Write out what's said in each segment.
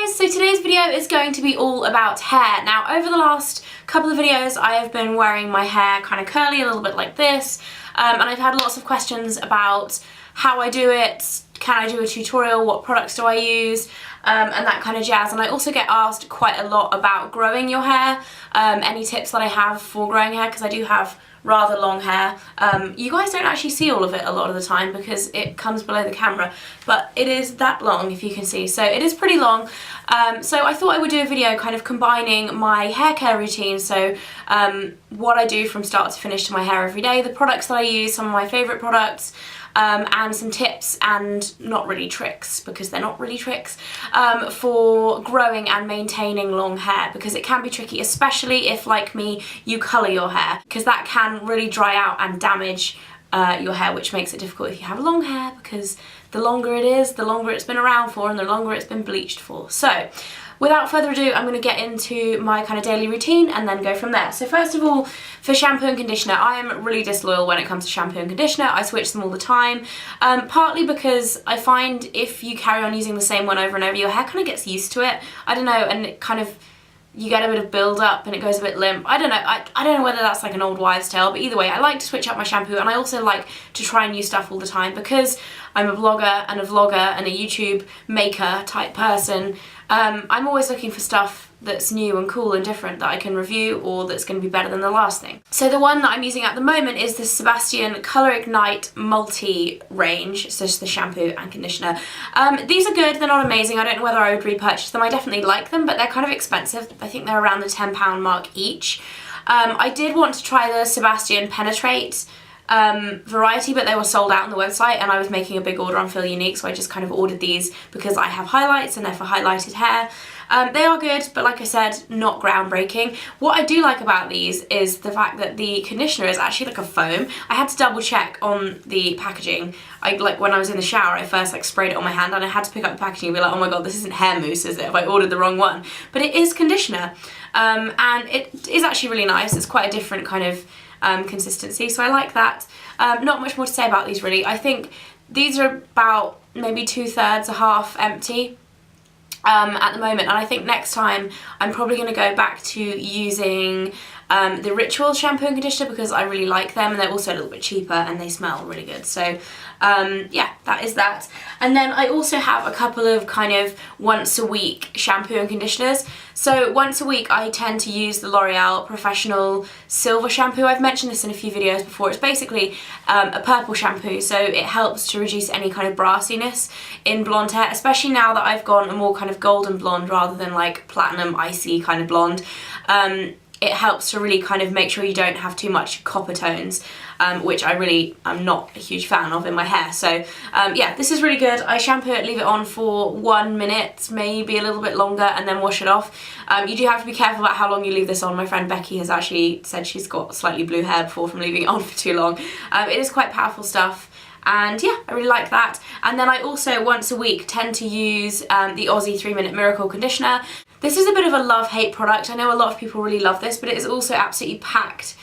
guys, so today's video is going to be all about hair. Now over the last couple of videos I have been wearing my hair kind of curly, a little bit like this, and I've had lots of questions about how I do it, can I do a tutorial, what products do I use, and that kind of jazz. And I also get asked quite a lot about growing your hair, any tips that I have for growing hair, because I do have rather long hair. You guys don't actually see all of it a lot of the time because it comes below the camera, but it is that long if you can see, so it is pretty long. So I thought I would do a video kind of combining my hair care routine, so what I do from start to finish to my hair every day, the products that I use, some of my favourite products, and some tips and not really tricks, because they're not really tricks, for growing and maintaining long hair, because it can be tricky, especially if, like me, you colour your hair, because that can really dry out and damage your hair, which makes it difficult if you have long hair, because the longer it is, the longer it's been around for and the longer it's been bleached for. So without further ado, I'm going to get into my kind of daily routine and then go from there. So first of all, for shampoo and conditioner, I am really disloyal when it comes to shampoo and conditioner. I switch them all the time, partly because I find if you carry on using the same one over and over, your hair kind of gets used to it. I don't know, and it kind of, you get a bit of build up and it goes a bit limp. I don't know, I don't know whether that's like an old wives' tale, but either way, I like to switch up my shampoo, and I also like to try new stuff all the time because I'm a blogger and a vlogger and a YouTube maker type person. I'm always looking for stuff that's new and cool and different that I can review, or that's going to be better than the last thing. So the one that I'm using at the moment is the Sebastian Colour Ignite Multi range, so it's the shampoo and conditioner. These are good, they're not amazing, I don't know whether I would repurchase them. I definitely like them, but they're kind of expensive. I think they're around the £10 mark each. I did want to try the Sebastian Penetrate variety, but they were sold out on the website, and I was making a big order on Feel Unique, so I just kind of ordered these because I have highlights and they're for highlighted hair. They are good, but like I said, not groundbreaking. What I do like about these is the fact that the conditioner is actually like a foam. I had to double check on the packaging. Like when I was in the shower, I first like sprayed it on my hand, and I had to pick up the packaging and be like, oh my god, this isn't hair mousse, is it? If I ordered the wrong one. But it is conditioner, and it is actually really nice. It's quite a different kind of consistency, so I like that. Not much more to say about these really. I think these are about maybe 2/3, a half empty at the moment, and I think next time I'm probably going to go back to using the Ritual shampoo and conditioner, because I really like them, and they're also a little bit cheaper and they smell really good. So yeah, that is that. And then I also have a couple of kind of once a week shampoo and conditioners. So once a week I tend to use the L'Oreal Professional Silver shampoo. I've mentioned this in a few videos before. It's basically a purple shampoo, so it helps to reduce any kind of brassiness in blonde hair, especially now that I've gone a more kind of golden blonde rather than like platinum icy kind of blonde. It helps to really kind of make sure you don't have too much copper tones, which I really am not a huge fan of in my hair. So yeah, this is really good. I shampoo it, leave it on for 1 minute, maybe a little bit longer, and then wash it off. You do have to be careful about how long you leave this on. My friend Becky has actually said she's got slightly blue hair before from leaving it on for too long. It is quite powerful stuff. And yeah, I really like that. And then I also once a week tend to use the Aussie 3-Minute Miracle Conditioner. This is a bit of a love-hate product. I know a lot of people really love this, but it is also absolutely packed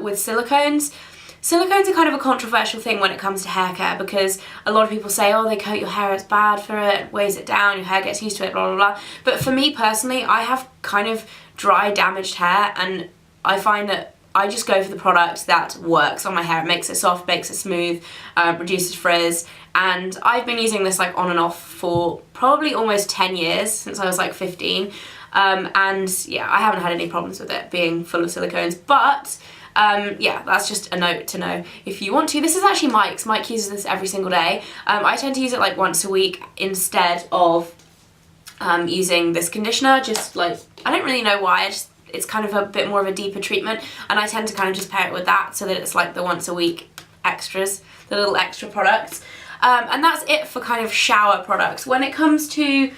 with silicones. Silicones are kind of a controversial thing when it comes to hair care, because a lot of people say, oh, they coat your hair, it's bad for it, weighs it down, your hair gets used to it, blah, blah, blah. But for me personally, I have kind of dry, damaged hair, and I find that I just go for the product that works on my hair. It makes it soft, makes it smooth, reduces frizz, and I've been using this like on and off for probably almost 10 years, since I was like 15, and yeah, I haven't had any problems with it being full of silicones, but yeah, that's just a note to know if you want to. This is actually Mike's. Mike uses this every single day. I tend to use it like once a week instead of using this conditioner, just like, I don't really know why, it's kind of a bit more of a deeper treatment, and I tend to kind of just pair it with that so that it's like the once a week extras, the little extra products. And that's it for kind of shower products. When it comes to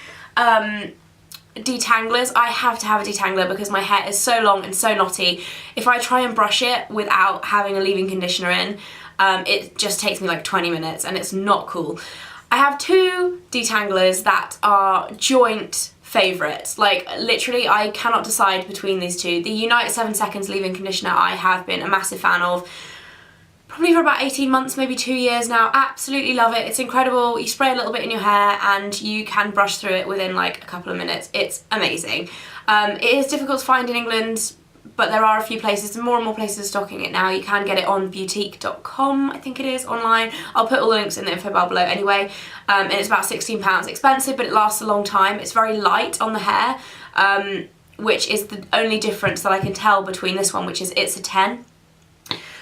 detanglers, I have to have a detangler because my hair is so long and so knotty. If I try and brush it without having a leave-in conditioner in, it just takes me like 20 minutes, and it's not cool. I have two detanglers that are joint favourites. Like literally I cannot decide between these two. The Unite 7 Seconds leave-in conditioner I have been a massive fan of probably for about 18 months, maybe 2 years now. Absolutely love it. It's incredible. You spray a little bit in your hair and you can brush through it within like a couple of minutes. It's amazing. It is difficult to find in England, but there are a few places, more and more places stocking it now. You can get it on boutique.com, I think it is, online. I'll put all the links in the info bar below anyway. And it's about £16. Expensive, but it lasts a long time. It's very light on the hair, which is the only difference that I can tell between this one, which is it's a 10.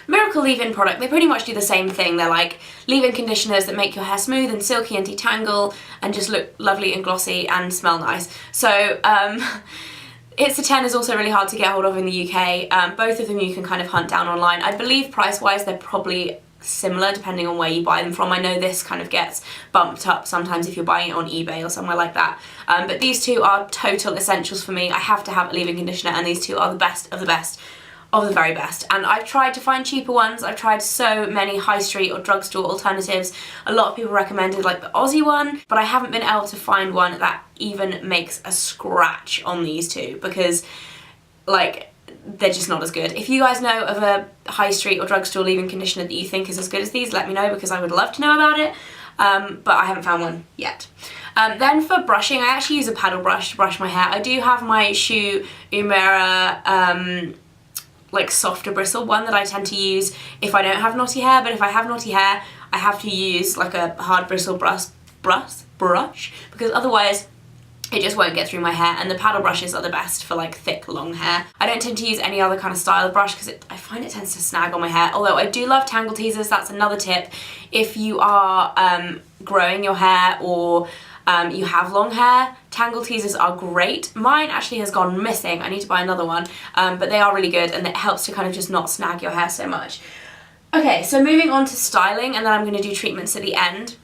Miracle leave-in product, they pretty much do the same thing. They're like leave-in conditioners that make your hair smooth and silky and detangle and just look lovely and glossy and smell nice. So It's a 10 is also really hard to get hold of in the UK. Both of them you can kind of hunt down online. I believe price-wise they're probably similar depending on where you buy them from. I know this kind of gets bumped up sometimes if you're buying it on eBay or somewhere like that. But these two are total essentials for me. I have to have a leave-in conditioner, and these two are the best of the best of the very best. And I've tried to find cheaper ones. I've tried so many high street or drugstore alternatives. A lot of people recommended like the Aussie one, but I haven't been able to find one that even makes a scratch on these two, because like they're just not as good. If you guys know of a high street or drugstore leave-in conditioner that you think is as good as these, let me know, because I would love to know about it. But I haven't found one yet. Then for brushing, I actually use a paddle brush to brush my hair. I do have my Shu Uemura like softer bristle one that I tend to use if I don't have knotty hair, but if I have knotty hair I have to use like a hard bristle brush because otherwise it just won't get through my hair, and the paddle brushes are the best for like thick long hair. I don't tend to use any other kind of style of brush because I find it tends to snag on my hair, although I do love tangle teasers. That's another tip if you are growing your hair or you have long hair. Tangle teasers are great. Mine actually has gone missing. I need to buy another one, but they are really good, and it helps to kind of just not snag your hair so much. Okay, so moving on to styling, and then I'm going to do treatments at the end.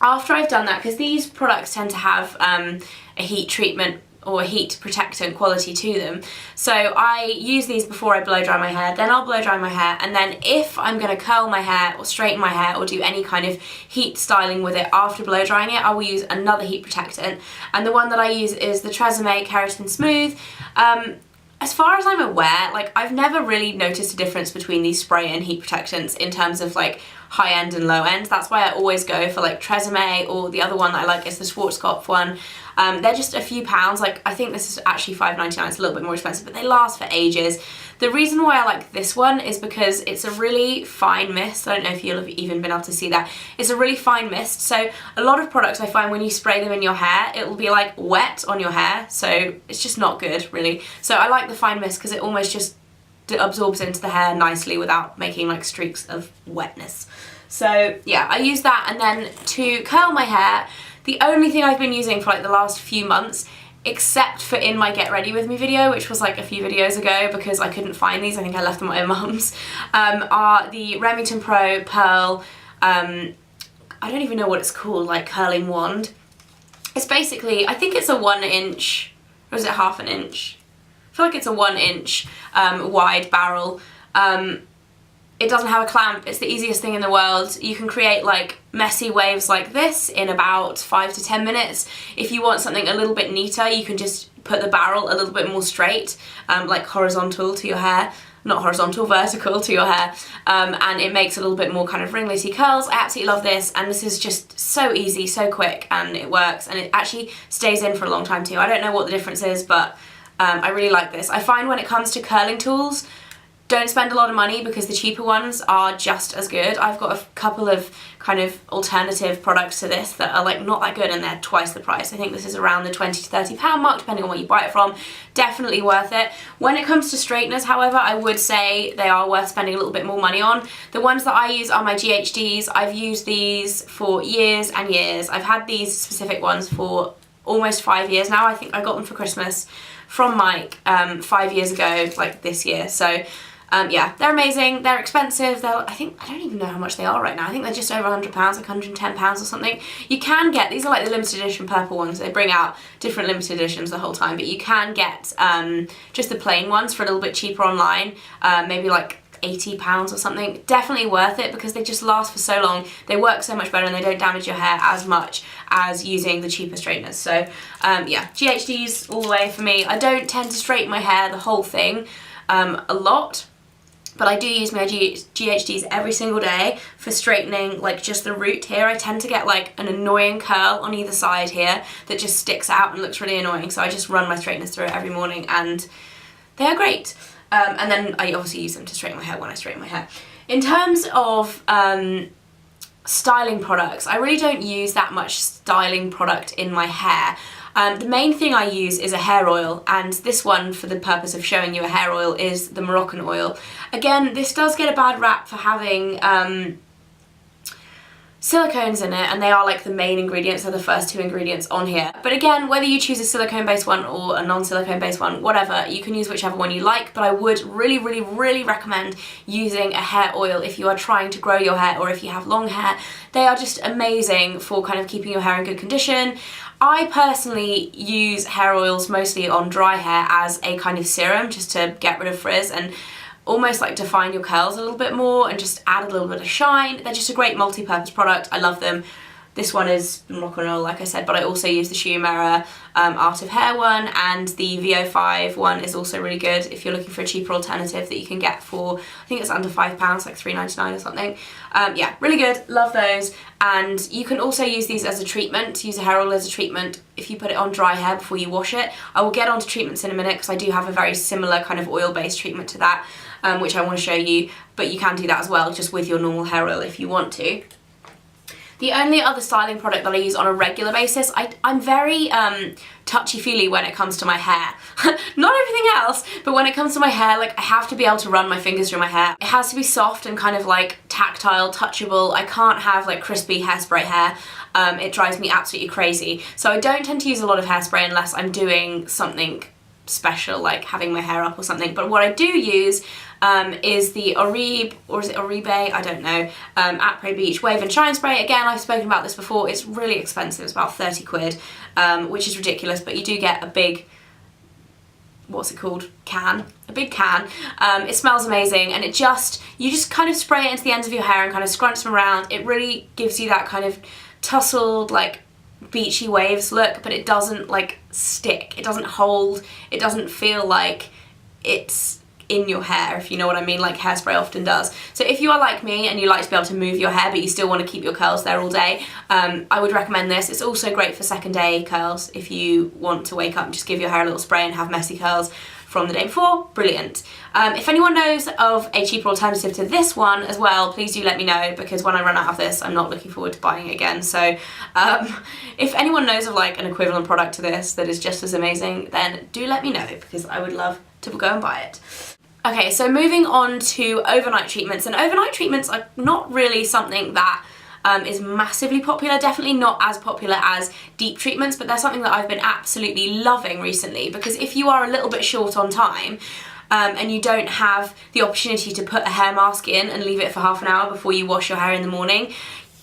After I've done that, because these products tend to have a heat treatment or a heat protectant quality to them, so I use these before I blow dry my hair. Then I'll blow dry my hair, and then if I'm going to curl my hair or straighten my hair or do any kind of heat styling with it after blow drying it, I will use another heat protectant, and the one that I use is the TRESemmé Keratin Smooth. As far as I'm aware, like I've never really noticed a difference between these spray and heat protectants in terms of like high end and low end. That's why I always go for like TRESemmé, or the other one that I like is the Schwarzkopf one. They're just a few pounds. Like I think this is actually $5.99. It's a little bit more expensive, but they last for ages. The reason why I like this one is because it's a really fine mist. I don't know if you'll have even been able to see that. It's a really fine mist. So a lot of products I find when you spray them in your hair, it will be like wet on your hair. So it's just not good really. So I like the fine mist because it almost just absorbs into the hair nicely without making like streaks of wetness. So yeah, I use that. And then to curl my hair, the only thing I've been using for like the last few months, except for in my Get Ready With Me video, which was like a few videos ago because I couldn't find these, I think I left them at my mum's, are the Remington Pro Pearl, I don't even know what it's called, like curling wand. It's basically, I think it's a 1 inch, or is it half an inch? I feel like it's a 1 inch wide barrel. It doesn't have a clamp. It's the easiest thing in the world. You can create like messy waves like this in about 5 to 10 minutes. If you want something a little bit neater, you can just put the barrel a little bit more straight, like horizontal to your hair. Not horizontal, vertical to your hair. And it makes a little bit more kind of ringlety curls. I absolutely love this, and this is just so easy, so quick, and it works, and it actually stays in for a long time too. I don't know what the difference is, but I really like this. I find when it comes to curling tools, don't spend a lot of money because the cheaper ones are just as good. I've got a couple of kind of alternative products to this that are like not that good, and they're twice the price. I think this is around the £20 to £30 mark depending on where you buy it from. Definitely worth it. When it comes to straighteners, however, I would say they are worth spending a little bit more money on. The ones that I use are my GHDs. I've used these for years and years. I've had these specific ones for almost 5 years now. I think I got them for Christmas from Mike 5 years ago, like this year. So yeah, they're amazing. They're expensive. I don't even know how much they are right now. I think they're just over £100, like £110 or something. You can get, these are like the limited edition purple ones. They bring out different limited editions the whole time, but you can get just the plain ones for a little bit cheaper online, maybe like £80 or something. Definitely worth it because they just last for so long. They work so much better, and they don't damage your hair as much as using the cheaper straighteners. So yeah, GHDs all the way for me. I don't tend to straighten my hair the whole thing a lot. But I do use my GHDs every single day for straightening like just the root here. I tend to get like an annoying curl on either side here that just sticks out and looks really annoying, so I just run my straighteners through it every morning and they are great. And then I obviously use them to straighten my hair when I straighten my hair. In terms of styling products, I really don't use that much styling product in my hair. The main thing I use is a hair oil, and this one, for the purpose of showing you a hair oil, is the Moroccan oil. Again, this does get a bad rap for having silicones in it, and they are like the main ingredients, they're the first two ingredients on here. But again, whether you choose a silicone based one or a non-silicone based one, whatever, you can use whichever one you like, but I would really recommend using a hair oil if you are trying to grow your hair or if you have long hair. They are just amazing for kind of keeping your hair in good condition. I personally use hair oils mostly on dry hair as a kind of serum just to get rid of frizz and almost like define your curls a little bit more and just add a little bit of shine. They're just a great multi-purpose product. I love them. This one is Moroccan oil, like I said, but I also use the Shumera Art of Hair one, and the VO5 one is also really good if you're looking for a cheaper alternative that you can get for, I think it's under £5, like $3.99 or something. Yeah, really good, love those. And you can also use these as a treatment, use a hair oil as a treatment if you put it on dry hair before you wash it. I will get onto treatments in a minute because I do have a very similar kind of oil-based treatment to that, which I want to show you, but you can do that as well, just with your normal hair oil if you want to. The only other styling product that I use on a regular basis, I'm very touchy-feely when it comes to my hair. Not everything else, but when it comes to my hair, like, I have to be able to run my fingers through my hair. It has to be soft and kind of like tactile, touchable. I can't have like crispy hairspray hair. It drives me absolutely crazy. So I don't tend to use a lot of hairspray unless I'm doing something special, like having my hair up or something. But what I do use is the Oribe, or is it Oribe? I don't know, Après Beach Wave and Shine Spray. Again, I've spoken about this before. It's really expensive. It's about 30 quid, which is ridiculous, but you do get a big, what's it called, can, a big can. It smells amazing, and you just kind of spray it into the ends of your hair and kind of scrunch them around. It really gives you that kind of tousled, like, beachy waves look, but it doesn't like stick, it doesn't hold, it doesn't feel like it's in your hair, if you know what I mean, like hairspray often does. So if you are like me and you like to be able to move your hair but you still want to keep your curls there all day, I would recommend this. It's also great for second day curls if you want to wake up and just give your hair a little spray and have messy curls from the day before. Brilliant. If anyone knows of a cheaper alternative to this one as well, please do let me know, because when I run out of this, I'm not looking forward to buying it again. So if anyone knows of like an equivalent product to this that is just as amazing, then do let me know, because I would love to go and buy it. Okay, so moving on to overnight treatments, and overnight treatments are not really something that is massively popular, definitely not as popular as deep treatments, but they're something that I've been absolutely loving recently, because if you are a little bit short on time and you don't have the opportunity to put a hair mask in and leave it for half an hour before you wash your hair in the morning,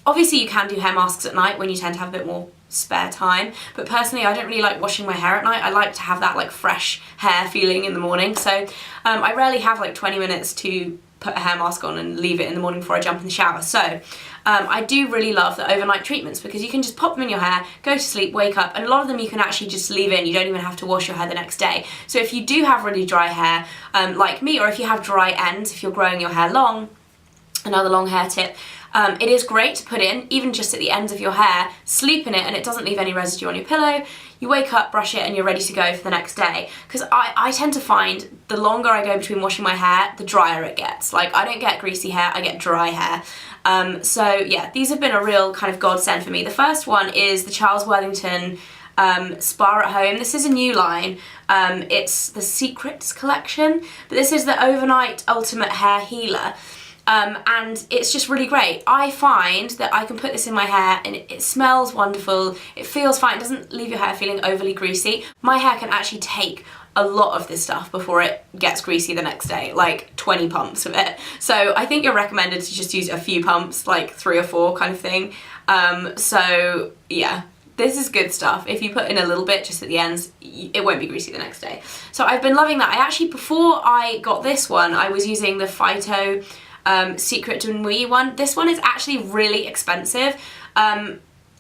obviously you can do hair masks at night when you tend to have a bit more spare time, but personally I don't really like washing my hair at night. I like to have that like fresh hair feeling in the morning, so I rarely have like 20 minutes to put a hair mask on and leave it in the morning before I jump in the shower. So I do really love the overnight treatments, because you can just pop them in your hair, go to sleep, wake up, and a lot of them you can actually just leave in. You don't even have to wash your hair the next day. So if you do have really dry hair like me, or if you have dry ends, if you're growing your hair long, another long hair tip, it is great to put in, even just at the ends of your hair, sleep in it, and it doesn't leave any residue on your pillow. You wake up, brush it, and you're ready to go for the next day. Because I tend to find the longer I go between washing my hair, the drier it gets. Like, I don't get greasy hair, I get dry hair. So yeah, these have been a real kind of godsend for me. The first one is the Charles Worthington Spa at Home. This is a new line. It's the Secrets collection, but this is the Overnight Ultimate Hair Healer. And it's just really great. I find that I can put this in my hair and it smells wonderful, it feels fine, it doesn't leave your hair feeling overly greasy. My hair can actually take a lot of this stuff before it gets greasy the next day, like 20 pumps of it. So I think you're recommended to just use a few pumps, like 3 or 4 kind of thing. So yeah, this is good stuff. If you put in a little bit just at the ends, it won't be greasy the next day. So I've been loving that. I actually, before I got this one, I was using the Phyto Secret de Nuit one. This one is actually really expensive.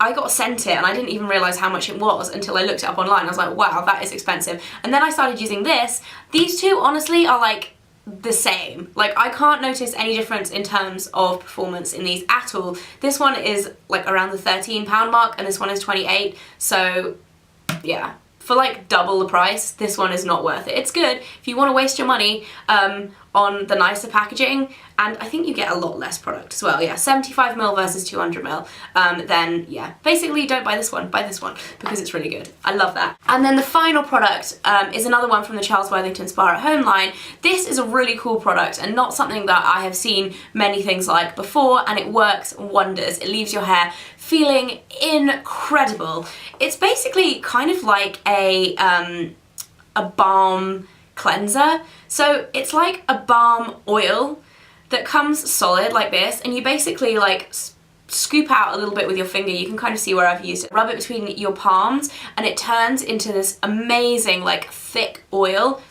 I got sent it and I didn't even realise how much it was until I looked it up online. I was like, wow, that is expensive. And then I started using this. These two honestly are like the same. Like, I can't notice any difference in terms of performance in these at all. This one is like around the £13 mark and this one is 28, so yeah. For like double the price, this one is not worth it. It's good if you want to waste your money on the nicer packaging, and I think you get a lot less product as well. Yeah, 75ml versus 200ml. Then yeah, basically don't buy this one, buy this one because it's really good. I love that. And then the final product is another one from the Charles Worthington Spa at Home line. This is a really cool product and not something that I have seen many things like before, and it works wonders. It leaves your hair feeling incredible. It's basically kind of like a balm cleanser. So it's like a balm oil that comes solid like this, and you basically like scoop out a little bit with your finger. You can kind of see where I've used it. Rub it between your palms and it turns into this amazing like thick oil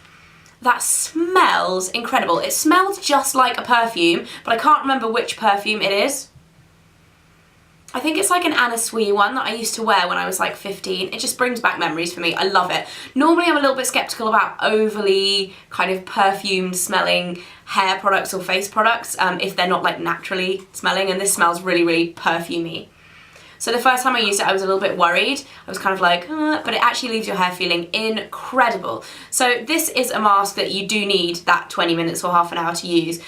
that smells incredible. It smells just like a perfume, but I can't remember which perfume it is. I think it's like an Anna Sui one that I used to wear when I was like 15. It just brings back memories for me. I love it. Normally I'm a little bit skeptical about overly kind of perfumed smelling hair products or face products if they're not like naturally smelling, and this smells really, really perfumey. So the first time I used it I was a little bit worried. I was kind of like, but it actually leaves your hair feeling incredible. So this is a mask that you do need that 20 minutes or half an hour to use.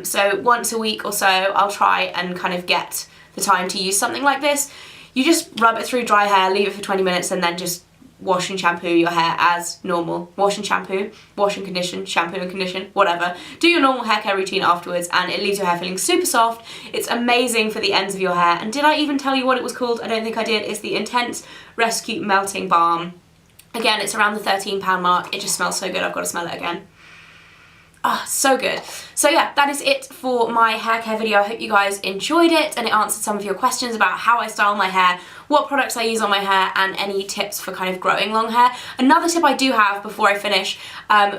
So once a week or so I'll try and kind of get the time to use something like this. You just rub it through dry hair, leave it for 20 minutes and then just wash and shampoo your hair as normal. Wash and shampoo, wash and condition, shampoo and condition, whatever. Do your normal hair care routine afterwards and it leaves your hair feeling super soft. It's amazing for the ends of your hair. And did I even tell you what it was called? I don't think I did. It's the Intense Rescue Melting Balm. Again, it's around the £13 mark. It just smells so good. I've got to smell it again. Oh, so good. So yeah, that is it for my hair care video. I hope you guys enjoyed it and it answered some of your questions about how I style my hair, what products I use on my hair, and any tips for kind of growing long hair. Another tip I do have before I finish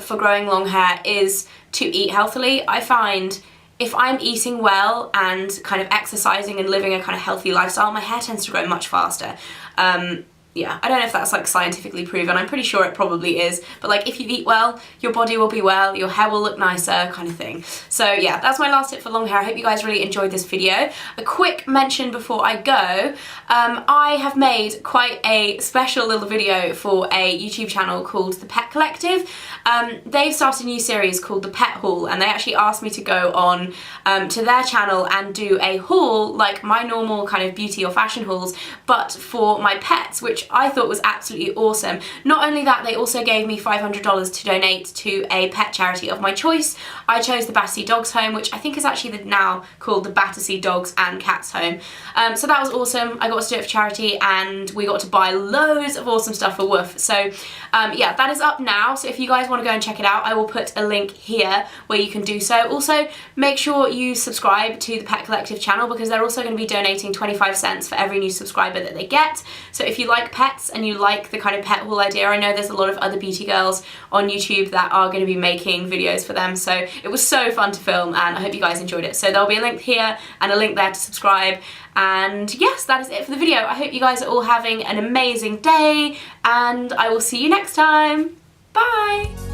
for growing long hair is to eat healthily. I find if I'm eating well and kind of exercising and living a kind of healthy lifestyle, my hair tends to grow much faster. Yeah, I don't know if that's like scientifically proven. I'm pretty sure it probably is. But like if you eat well, your body will be well, your hair will look nicer, kind of thing. So yeah, that's my last tip for long hair. I hope you guys really enjoyed this video. A quick mention before I go, I have made quite a special little video for a YouTube channel called The Pet Collective. They've started a new series called The Pet Haul, and they actually asked me to go on to their channel and do a haul like my normal kind of beauty or fashion hauls, but for my pets, which I thought was absolutely awesome. Not only that, they also gave me $500 to donate to a pet charity of my choice. I chose the Battersea Dogs Home, which I think is actually now called the Battersea Dogs and Cats Home. So that was awesome. I got to do it for charity and we got to buy loads of awesome stuff for Woof. So yeah, that is up now. So if you guys want to go and check it out, I will put a link here where you can do so. Also, make sure you subscribe to the Pet Collective channel because they're also going to be donating 25 cents for every new subscriber that they get. So if you like pets and you like the kind of pet haul idea, I know there's a lot of other beauty girls on YouTube that are going to be making videos for them, so it was so fun to film and I hope you guys enjoyed it. So there'll be a link here and a link there to subscribe, and yes, that is it for the video. I hope you guys are all having an amazing day and I will see you next time. Bye!